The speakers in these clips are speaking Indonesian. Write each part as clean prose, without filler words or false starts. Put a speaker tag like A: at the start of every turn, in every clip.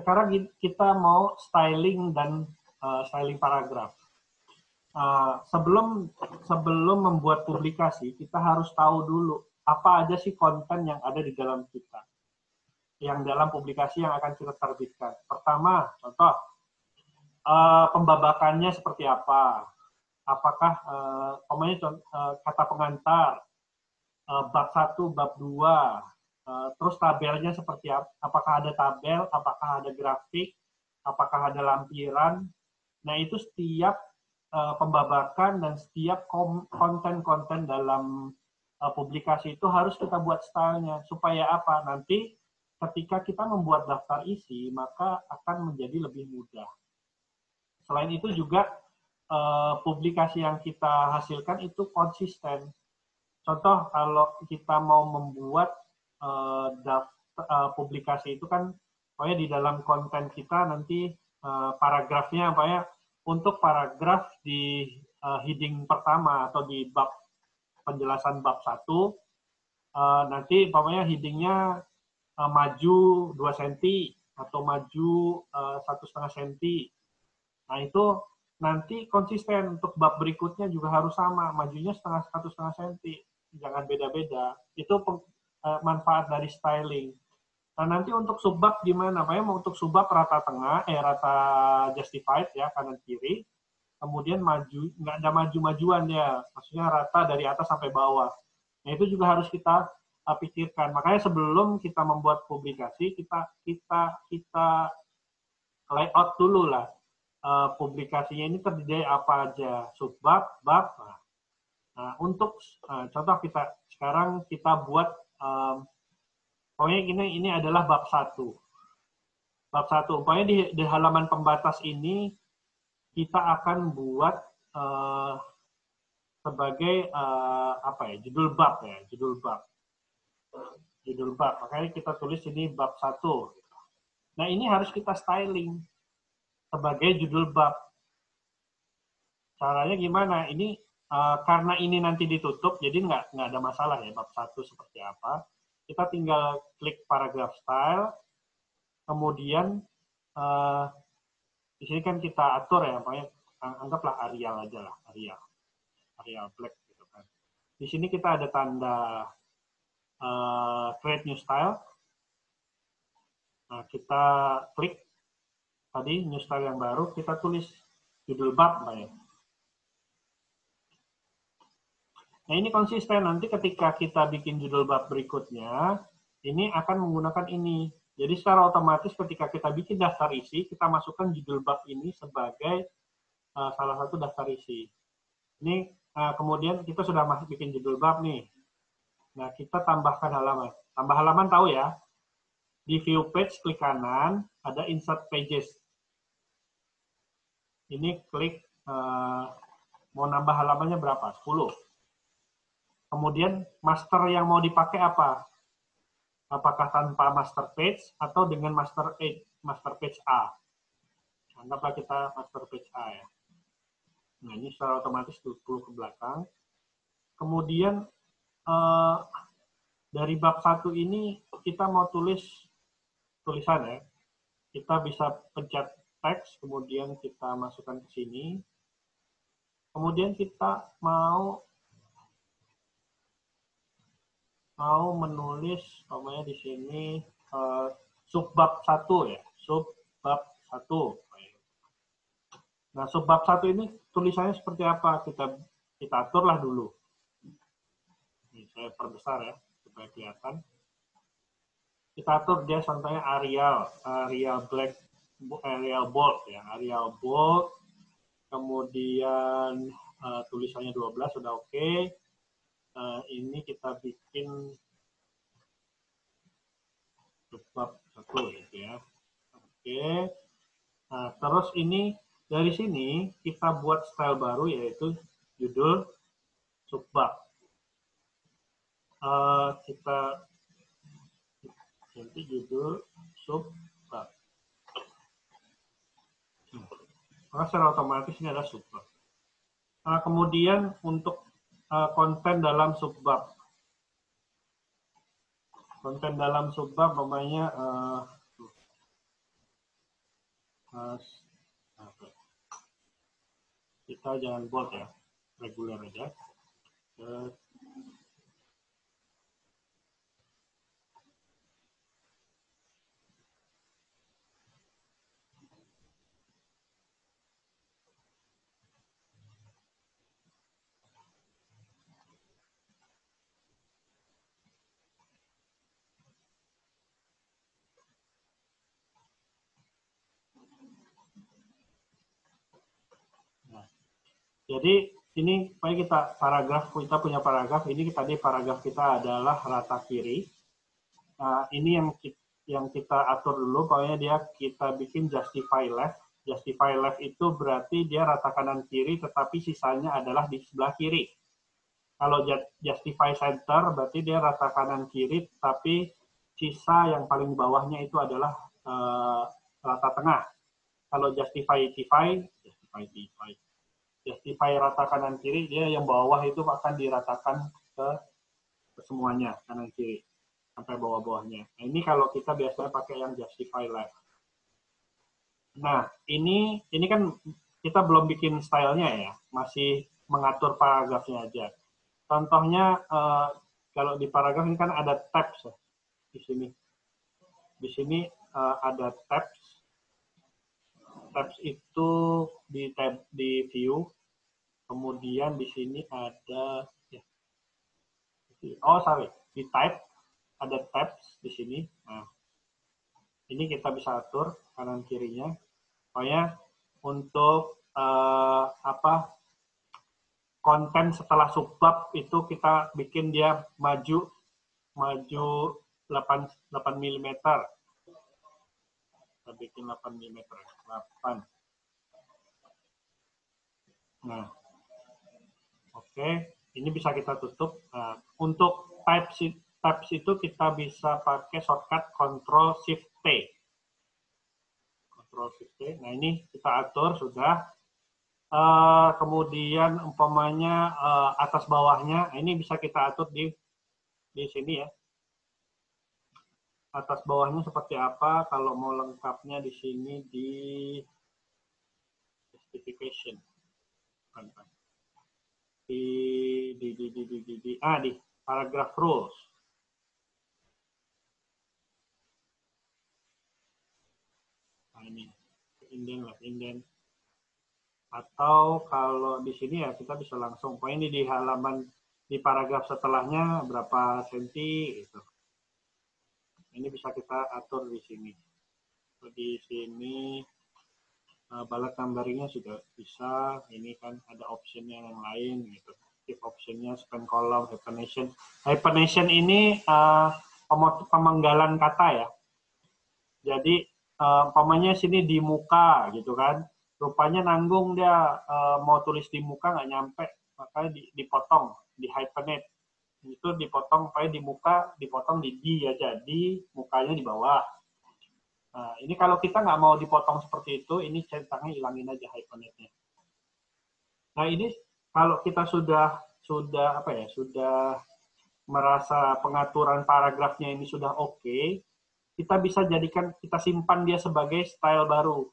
A: sekarang kita mau styling dan styling paragraf. Sebelum membuat publikasi, kita harus tahu dulu apa aja sih konten yang ada di dalam kita, yang dalam publikasi yang akan kita terbitkan. Pertama, contoh, pembabakannya seperti apa? Apakah kata pengantar, bab 1, bab 2, terus tabelnya seperti apa? Apakah ada tabel, apakah ada grafik, apakah ada lampiran. Nah, itu setiap pembabakan dan setiap konten-konten dalam publikasi itu harus kita buat stylenya. Supaya apa? Nanti ketika kita membuat daftar isi, maka akan menjadi lebih mudah. Selain itu juga publikasi yang kita hasilkan itu konsisten. Contoh, kalau kita mau membuat publikasi itu kan, pokoknya di dalam konten kita nanti paragrafnya, pokoknya untuk paragraf di heading pertama atau di bab penjelasan bab 1, nanti pokoknya headingnya maju 2 cm atau maju 1,5 cm. Nah, itu nanti konsisten untuk bab berikutnya juga harus sama, majunya 1,5 cm, jangan beda-beda. Itu manfaat dari styling. Nah, nanti untuk subbab gimana? Untuk subbab rata tengah, rata justified ya, kanan kiri. Kemudian maju, nggak ada maju-majuan ya, maksudnya rata dari atas sampai bawah. Nah, itu juga harus kita pikirkan. Makanya sebelum kita membuat publikasi, kita layout dulu lah. Publikasinya ini terdiri dari apa aja, subbab, bab. Nah, untuk contoh sekarang kita buat pokoknya ini adalah bab 1. Bab 1. Pokoknya di halaman pembatas ini kita akan buat sebagai judul bab ya, judul bab. Judul bab. Makanya kita tulis ini bab 1. Nah, ini harus kita styling sebagai judul bab. Caranya gimana? Ini karena ini nanti ditutup, jadi nggak ada masalah ya bab 1 seperti apa. Kita tinggal klik paragraph style, kemudian di sini kan kita atur ya, pokoknya anggaplah Arial aja lah, Arial black gitu kan. Di sini kita ada tanda create new style. Nah, kita klik tadi new style yang baru, kita tulis judul bab, ya. Nah, ini konsisten. Nanti ketika kita bikin judul bab berikutnya, ini akan menggunakan ini. Jadi secara otomatis ketika kita bikin daftar isi, kita masukkan judul bab ini sebagai salah satu daftar isi. Ini kemudian kita sudah bikin judul bab nih. Nah, kita tambahkan halaman. Tambah halaman tahu ya. Di view page, klik kanan, ada insert pages. Ini klik, mau nambah halamannya berapa? 10. Kemudian master yang mau dipakai apa? Apakah tanpa master page atau dengan master page A? Anggaplah kita master page A ya. Nah, ini secara otomatis 20 ke belakang. Kemudian dari bab 1 ini kita mau tulis tulisan ya. Kita bisa pencet teks, kemudian kita masukkan ke sini. Kemudian kita mau menulis, namanya di sini subbab 1 ya, subbab 1. Nah, subbab 1 ini tulisannya seperti apa? Kita aturlah dulu. Ini saya perbesar ya, supaya kelihatan. Kita atur dia contohnya Arial black, Arial bold ya, Arial bold. Kemudian tulisannya 12 sudah oke. Ini kita bikin subbab 1 gitu ya. Oke. Nah, terus ini dari sini kita buat style baru yaitu judul subbab. Kita ganti judul subbab. Maka secara otomatis ini adalah subbab. Kemudian untuk konten dalam subbab. Konten dalam subbab namanya Oke. Kita jangan bold ya, reguler aja. Jadi ini kita punya paragraf ini tadi paragraf kita adalah rata kiri. Nah, ini yang kita atur dulu, pokoknya kita bikin justify left. Justify left itu berarti dia rata kanan kiri, tetapi sisanya adalah di sebelah kiri. Kalau justify center berarti dia rata kanan kiri, tapi sisa yang paling bawahnya itu adalah rata tengah. Kalau justify rata kanan kiri, dia yang bawah itu akan diratakan ke semuanya, kanan kiri sampai bawah-bawahnya. Nah, ini kalau kita biasanya pakai yang justify left. Nah, ini kan kita belum bikin stylenya ya, masih mengatur paragrafnya aja. Contohnya kalau di paragraf ini kan ada tabs ya, di sini. Di sini ada tabs. Tabs itu di view. Kemudian di sini ada di type ada tabs di sini. Nah, ini kita bisa atur kanan kirinya. Pokoknya untuk konten setelah subbab itu kita bikin dia maju 8 mm. Kita bikin 8 mm. 8. Nah, oke, ini bisa kita tutup. Nah, untuk types itu kita bisa pakai shortcut Ctrl Shift T. Ctrl Shift T. Nah, ini kita atur sudah. Kemudian umpamanya atas bawahnya, ini bisa kita atur di sini ya. Atas bawahnya seperti apa? Kalau mau lengkapnya di sini di justification. Di paragraph rules. Nah, ini indent. Atau kalau di sini ya kita bisa langsung, ini di halaman di paragraf setelahnya berapa senti gitu. Ini bisa kita atur di sini. Di sini bullet numbering-nya sudah bisa. Ini kan ada optionnya yang lain gitu. Keep optionnya span column, hyphenation. Hyphenation ini pemenggalan kata ya. Jadi umpamanya sini di muka gitu kan. Rupanya nanggung dia mau tulis di muka nggak nyampe, makanya dipotong, di hyphenate. Itu dipotong, di muka dipotong di aja, di mukanya di bawah. Nah, ini kalau kita nggak mau dipotong seperti itu, ini centangnya hilangin aja hyphenate-nya. Nah, ini kalau kita sudah merasa pengaturan paragrafnya ini sudah oke, kita bisa kita simpan dia sebagai style baru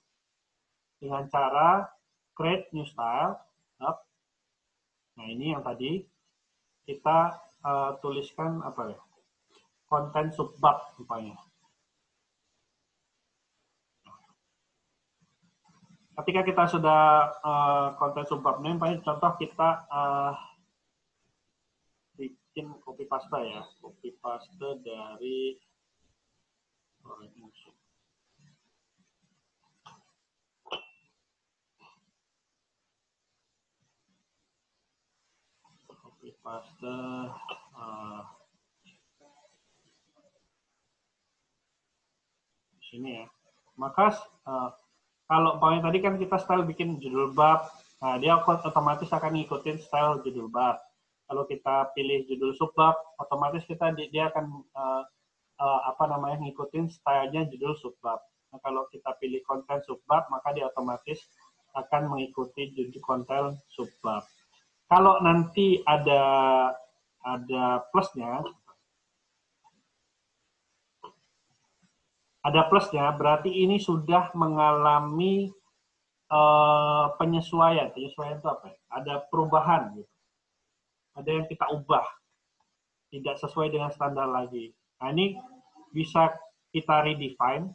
A: dengan cara create new style. Nah, ini yang tadi kita tuliskan konten subbab rupanya. Ketika kita sudah konten subbab name, contoh kita bikin copy paste ya, copy paste dari copy paste di sini ya. Maka kalau tadi kan kita style bikin judul bab, nah dia otomatis akan ngikutin style judul bab. Kalau kita pilih judul subbab, otomatis dia akan ngikutin stylenya judul subbab. Nah, kalau kita pilih konten subbab, maka dia otomatis akan mengikuti judul konten subbab. Kalau nanti ada plusnya, Ada plusnya, berarti ini sudah mengalami penyesuaian. Penyesuaian itu apa? Ada perubahan, gitu. Ada yang kita ubah, tidak sesuai dengan standar lagi. Nah, ini bisa kita redefine.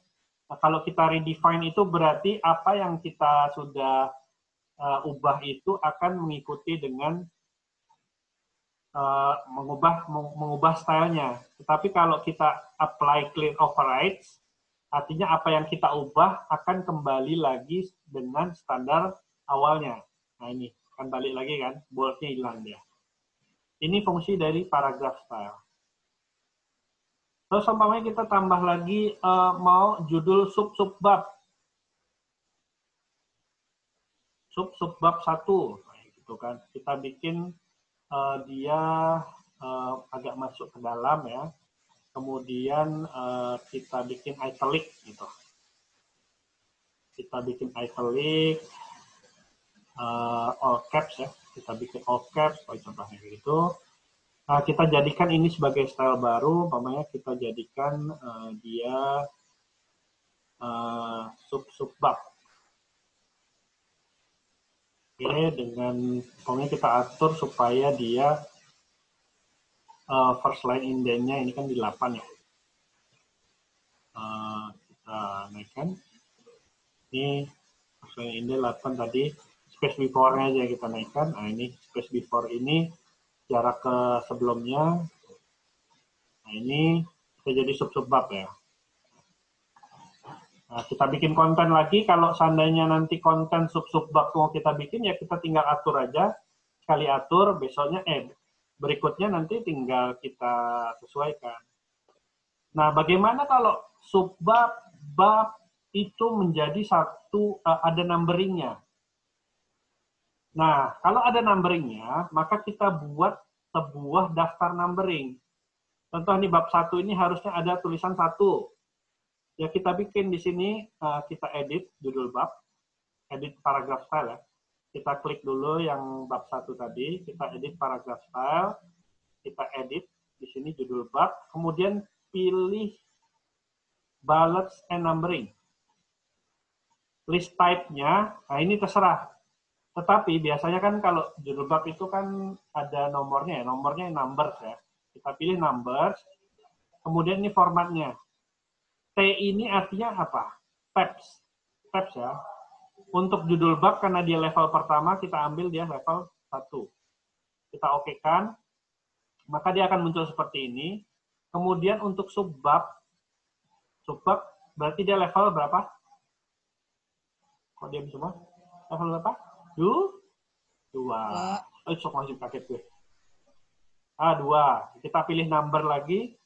A: Nah, kalau kita redefine itu berarti apa yang kita sudah ubah itu akan mengikuti dengan mengubah stylenya. Tetapi kalau kita apply clean overrides, artinya apa yang kita ubah akan kembali lagi dengan standar awalnya. Nah ini, kan balik lagi kan, boldnya hilang dia. Ini fungsi dari paragraph style. Terus umpamanya kita tambah lagi mau judul sub-sub bab. Sub-sub bab 1. Nah, gitu kan. Kita bikin dia agak masuk ke dalam ya. Kemudian kita bikin italic gitu. Kita bikin italic, all caps ya. Kita bikin all caps, contohnya gitu. Nah, kita jadikan ini sebagai style baru, umpamanya kita jadikan dia sub-sub bab. Oke, dengan pokoknya kita atur supaya dia first line indentnya ini kan di 8 ya. Kita naikkan. Ini first line indent 8 tadi, space before-nya aja kita naikkan. Nah, ini space before ini jarak ke sebelumnya. Nah, ini bisa jadi sub-sub bab ya. Nah, kita bikin konten lagi, kalau seandainya nanti konten sub-sub bab mau kita bikin, ya kita tinggal atur aja, sekali atur, besoknya, berikutnya nanti tinggal kita sesuaikan. Nah, bagaimana kalau sub-bab, bab itu menjadi satu, ada numberingnya. Nah, kalau ada numberingnya, maka kita buat sebuah daftar numbering. Contoh nih, bab 1 ini harusnya ada tulisan 1. Ya kita bikin di sini, kita edit judul bab, edit paragraph style ya. Kita klik dulu yang bab 1 tadi, kita edit paragraph style, kita edit di sini judul bab, kemudian pilih bullets and numbering. List type-nya, nah ini terserah. Tetapi biasanya kan kalau judul bab itu kan ada nomornya ya, nomornya numbers ya. Kita pilih numbers, kemudian ini formatnya. T ini artinya apa? Tabs. Tabs ya. Untuk judul bab, karena dia level pertama, kita ambil dia level 1. Kita okekan, maka dia akan muncul seperti ini. Kemudian untuk subbab berarti dia level berapa? Kok dia semua? Level berapa? 2. Sok masih kaget gue. 2. Kita pilih number lagi.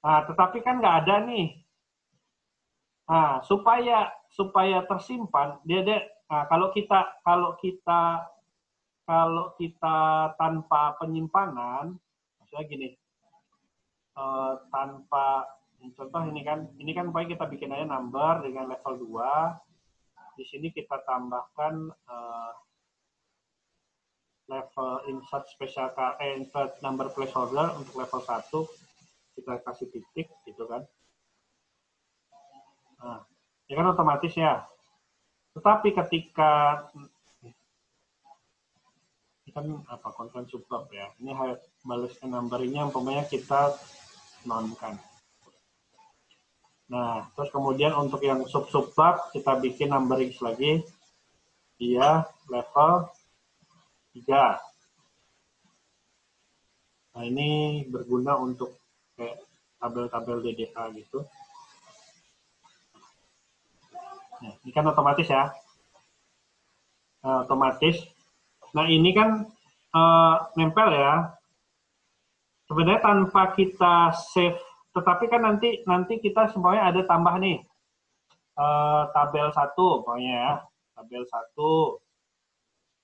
A: Nah, tetapi kan nggak ada nih. Nah, supaya tersimpan, nah, kalau kita tanpa penyimpanan, maksudnya gini, tanpa contoh ini kan supaya kita bikin aja number dengan level 2. Di sini kita tambahkan level insert special insert number placeholder untuk level 1. Kita kasih titik gitu kan. Nah, ya kan otomatis ya. Tetapi ketika ini kan apa konten subbab ya. Ini balas numberingnya umpamanya kita nonkan. Nah, terus kemudian untuk yang sub-subbab kita bikin numbering lagi. Dia level 3. Nah, ini berguna untuk kayak tabel-tabel DDA gitu. Nah, ini kan otomatis ya. Otomatis. Nah, ini kan nempel ya. Sebenarnya tanpa kita save, tetapi kan nanti kita semuanya ada tambah nih. Tabel 1 pokoknya ya. Tabel 1.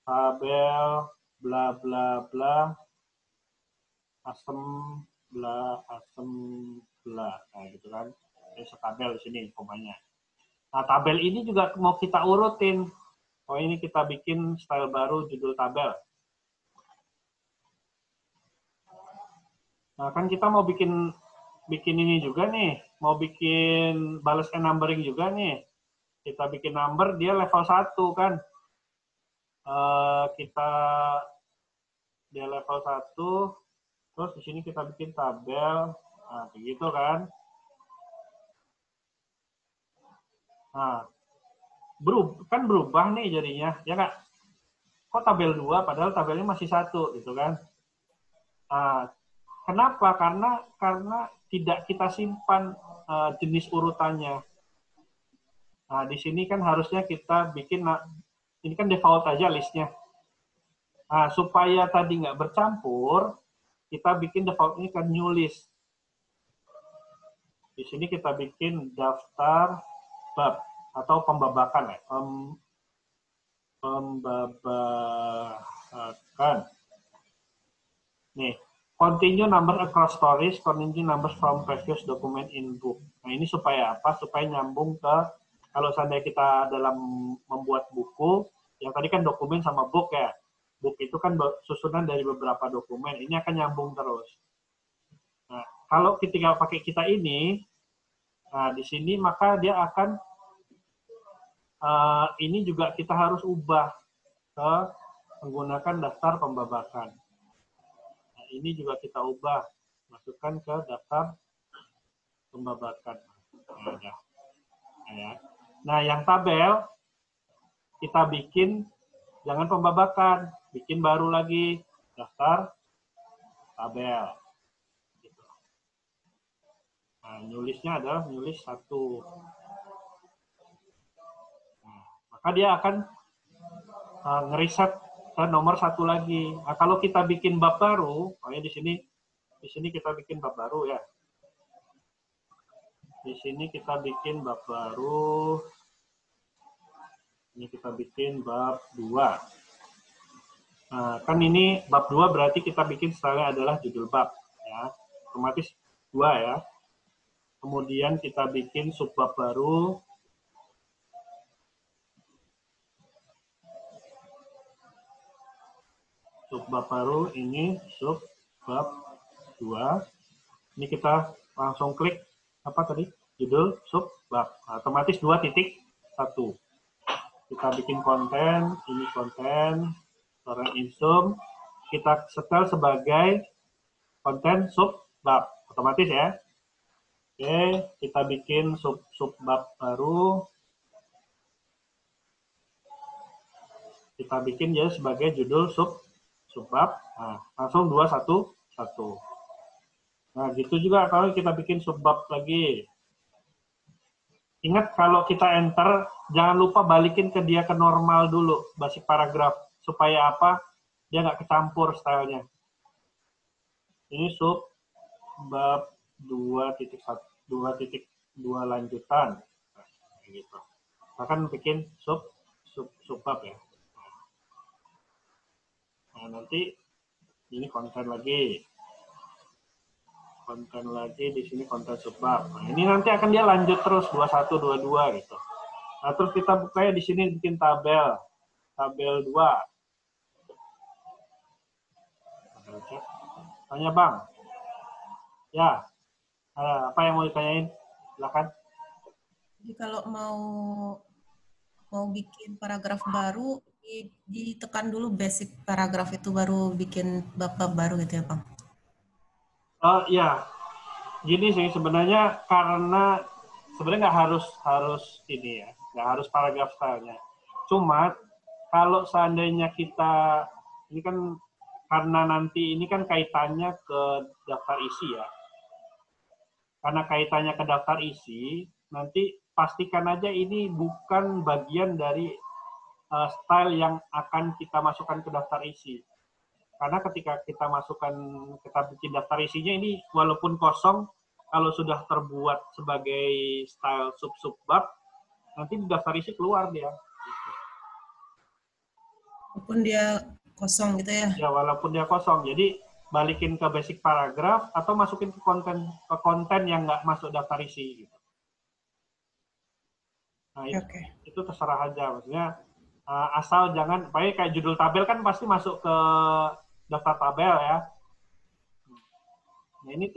A: Tabel bla bla bla. Asem bla. Nah, gitu kan. Ada setabel di sini pokoknya. Nah, tabel ini juga mau kita urutin. Oh, ini kita bikin style baru judul tabel. Nah, kan kita mau bikin ini juga nih. mau bikin balas and numbering juga nih. Kita bikin number, dia level 1 kan. Dia level 1, terus di sini kita bikin tabel. Nah, begitu kan. Nah, kan berubah nih jadinya, ya nggak? Kok tabel 2 padahal tabelnya masih 1 gitu kan. Nah, kenapa? Karena tidak kita simpan jenis urutannya. Nah, di sini kan harusnya kita bikin, ini kan default aja listnya. Nah, supaya tadi nggak bercampur, kita bikin default ini kan new list. Di sini kita bikin daftar bab atau pembabakan ya. Pembabakan. Nih, continue number across stories, continue numbers from previous document in book. Nah, ini supaya apa? Supaya nyambung ke, kalau seandainya kita dalam membuat buku, yang tadi kan dokumen sama book ya. Book itu kan susunan dari beberapa dokumen. Ini akan nyambung terus. Nah, kalau ketika pakai kita ini, nah di sini maka dia akan, ini juga kita harus ubah ke menggunakan daftar pembabakan. Nah, ini juga kita ubah, masukkan ke daftar pembabakan. Nah, yang tabel kita bikin jangan pembabakan, bikin baru lagi daftar tabel. Nah, nulisnya adalah nulis 1. Nah, maka dia akan ngeriset ke nomor 1 lagi. Nah, kalau kita bikin bab baru, di sini kita bikin bab baru ya. Di sini kita bikin bab baru. Ini kita bikin bab 2. Nah, kan ini bab 2 berarti kita bikin stylenya adalah judul bab ya. Otomatis 2 ya. Kemudian kita bikin subbab baru. Subbab baru ini subbab 2. Ini kita langsung klik apa tadi? Judul subbab. Nah, otomatis 2.1. Kita bikin konten, ini konten, orang insum, kita setel sebagai konten subbab. Otomatis ya. Oke, kita bikin subbab baru. Kita bikin ya sebagai judul subbab. Nah, langsung 2.1.1. Nah, gitu juga kalau kita bikin subbab lagi. Ingat kalau kita enter, jangan lupa balikin ke dia ke normal dulu, basic paragraf. Supaya apa? Dia nggak kecampur stylenya. Ini subbab 2.1, 2.2 lanjutan. Nah, gitu. Bahkan bikin subbab ya. Nah, nanti ini konten lagi. Konten lagi, di sini konten subbab. Nah, ini nanti akan dia lanjut terus 21, 22 gitu. Nah, terus kita bukanya di sini bikin tabel. Tabel 2. Tanya Bang. Ya. Apa yang mau ditanyain? Silakan.
B: Jadi kalau mau bikin paragraf baru, ditekan dulu basic paragraf itu baru bikin bab-bab baru gitu ya, Bang?
A: Ya, gini sih sebenarnya, karena sebenarnya nggak harus ini ya, nggak harus paragraf stylenya. Cuma kalau seandainya kita, ini kan karena nanti ini kan kaitannya ke daftar isi ya. Karena kaitannya ke daftar isi, nanti pastikan aja ini bukan bagian dari style yang akan kita masukkan ke daftar isi. Karena ketika kita masukkan, kita bikin daftar isinya ini walaupun kosong, kalau sudah terbuat sebagai style subbab, nanti di daftar isi keluar dia.
B: Walaupun dia kosong gitu ya?
A: Ya, walaupun dia kosong. Jadi balikin ke basic paragraf atau masukin ke konten yang nggak masuk daftar isi. Gitu. Nah, itu terserah aja. Maksudnya asal jangan, kayak judul tabel kan pasti masuk ke daftar tabel ya. Nah, ini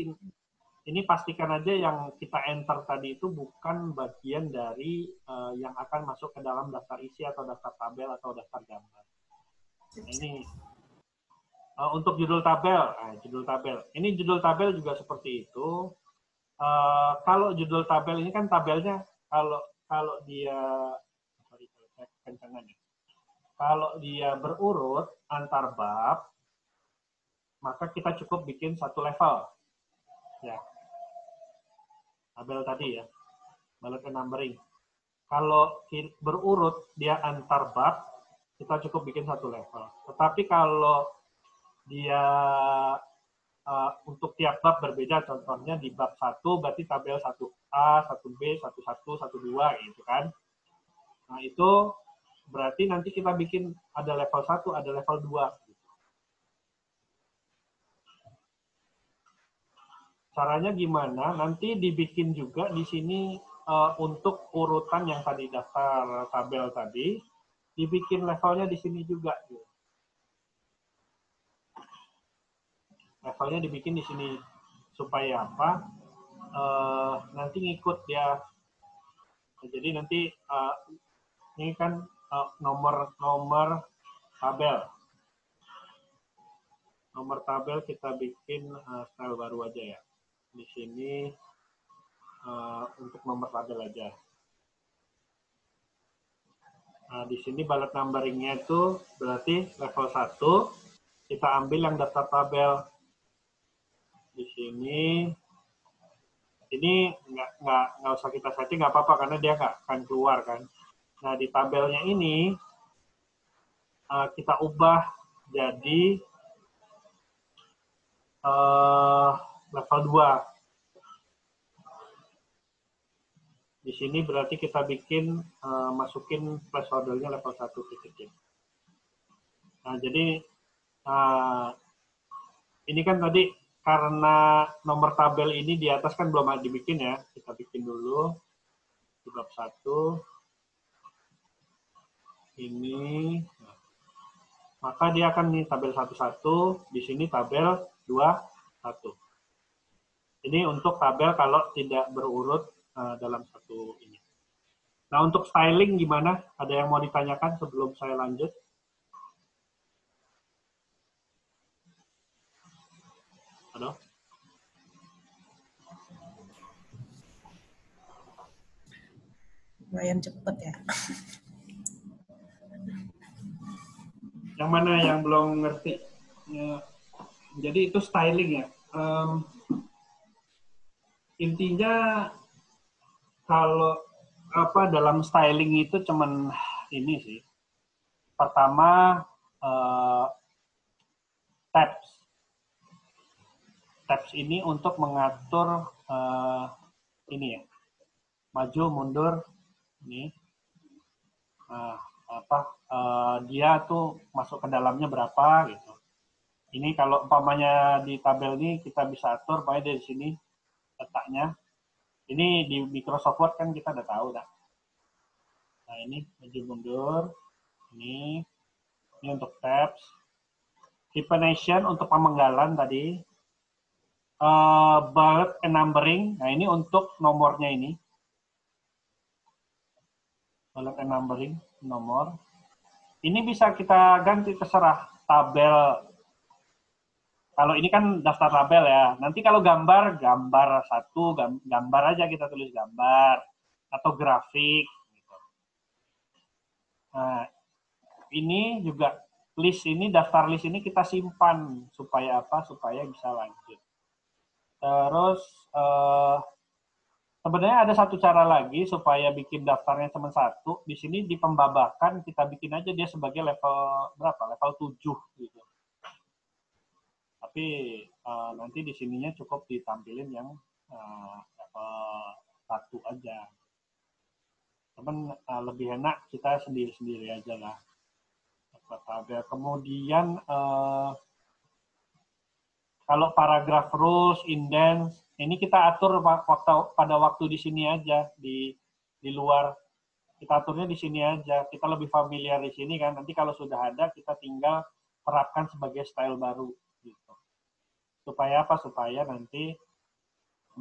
A: ini pastikan aja yang kita enter tadi itu bukan bagian dari yang akan masuk ke dalam daftar isi atau daftar tabel atau daftar gambar. Nah, ini untuk judul tabel. Judul tabel. Ini judul tabel juga seperti itu. Kalau judul tabel ini kan tabelnya kalau dia kencangan ya. Kalau dia berurut antar bab, maka kita cukup bikin satu level. Ya. Tabel tadi ya. Bullet and numbering. Kalau berurut dia antar bab, kita cukup bikin satu level. Tetapi kalau dia untuk tiap bab berbeda, contohnya di bab 1 berarti tabel 1A, 1B, 11, 12 gitu kan. Nah, itu berarti nanti kita bikin ada level 1, ada level 2. Caranya gimana? Nanti dibikin juga di sini untuk urutan yang tadi daftar tabel tadi, dibikin levelnya di sini juga. Levelnya dibikin di sini supaya apa? Nanti ngikut dia. Jadi nanti ini kan nomor tabel. Nomor tabel kita bikin style baru aja ya. Di sini untuk nomor tabel aja. Nah, di sini bullet numberingnya itu berarti level 1. Kita ambil yang daftar tabel. Di sini ini nggak usah kita setting, nggak apa-apa karena dia nggak akan keluar kan. Nah, di tabelnya ini kita ubah jadi level 2. Di sini berarti kita bikin masukin placeholder-nya level 1 titik. Nah, jadi ini kan tadi karena nomor tabel ini di atas kan belum ada dibikin ya. Kita bikin dulu di bab 1. Ini. Nah, maka dia akan di tabel 11, di sini tabel 21. Ini untuk tabel kalau tidak berurut dalam satu ini. Nah, untuk styling gimana? Ada yang mau ditanyakan sebelum saya lanjut? Halo?
B: Lumayan cepet ya.
A: Yang mana yang belum ngerti? Ya, jadi itu styling ya. Intinya kalau dalam styling itu cuman ini sih. Pertama tabs. Tabs ini untuk mengatur ini ya. Maju, mundur, ini. Dia tuh masuk ke dalamnya berapa gitu. Ini kalau umpamanya di tabel ini kita bisa atur, pokoknya dari sini letaknya. Ini di Microsoft Word kan kita udah tahu dah. Nah, ini maju mundur. Ini untuk tabs. Hyphenation untuk pemenggalan tadi. Bullet and numbering. Nah, ini untuk nomornya ini. Bullet and numbering, nomor. Ini bisa kita ganti terserah tabel. Kalau ini kan daftar tabel ya. Nanti kalau gambar 1, gambar aja kita tulis gambar. Atau grafik. Nah, ini juga list ini, daftar list ini kita simpan. Supaya apa? Supaya bisa lanjut. Terus, sebenarnya ada satu cara lagi supaya bikin daftarnya cuma 1. Di sini di pembabakan kita bikin aja dia sebagai level berapa? Level 7 gitu. Tapi nanti di sininya cukup ditampilin yang level 1 aja. Cuman lebih enak kita sendiri-sendiri aja lah. Kemudian kalau paragraph rules, indents, ini kita atur pada waktu di sini aja, di luar. Kita aturnya di sini aja. Kita lebih familiar di sini kan. Nanti kalau sudah ada, kita tinggal terapkan sebagai style baru. Gitu. Supaya apa? Supaya nanti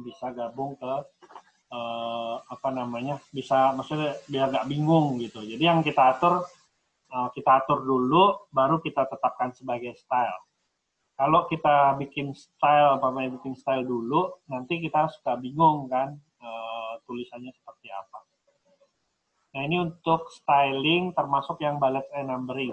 A: bisa gabung ke apa namanya, bisa maksudnya biar nggak bingung gitu. Jadi yang kita atur dulu, baru kita tetapkan sebagai style. Kalau kita bikin style, bikin style dulu, nanti kita suka bingung kan tulisannya seperti apa. Nah ini untuk styling termasuk yang bullet and numbering.